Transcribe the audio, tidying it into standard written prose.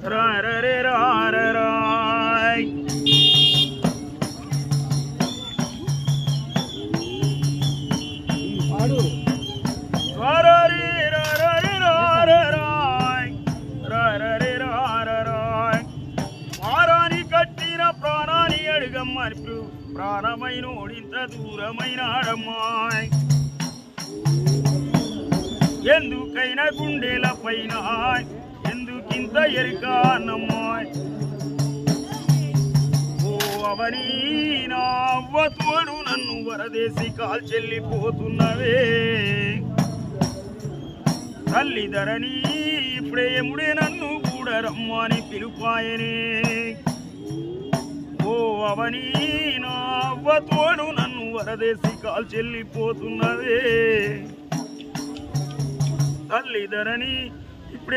రారరే రారరాయ్ రారరే రారరే రారరాయ్ రారరే రారరాయ్ వారాని కట్టిన ప్రాణాన్ని అడుగమ్మని ప్రాణమైన ఓడింత దూరమైన ఆడమ్మాయ్ ఎందుకైనా గుండెల పైన ఎందుకింత ఎరుక అన్నమ్మాయ్ ఓ అవని నా అవ్వ తోడు నన్ను వరదేసి కాల్చెల్లిపోతున్నవే తల్లిదరని ప్రేముడే నన్ను కూడా రమ్మని పిలుపాయనే ఓ అవని నా అవ్వ తోడు నన్ను వరదేసి కాల్చెల్లిపోతున్నవే తల్లిదరని ఇప్పుడే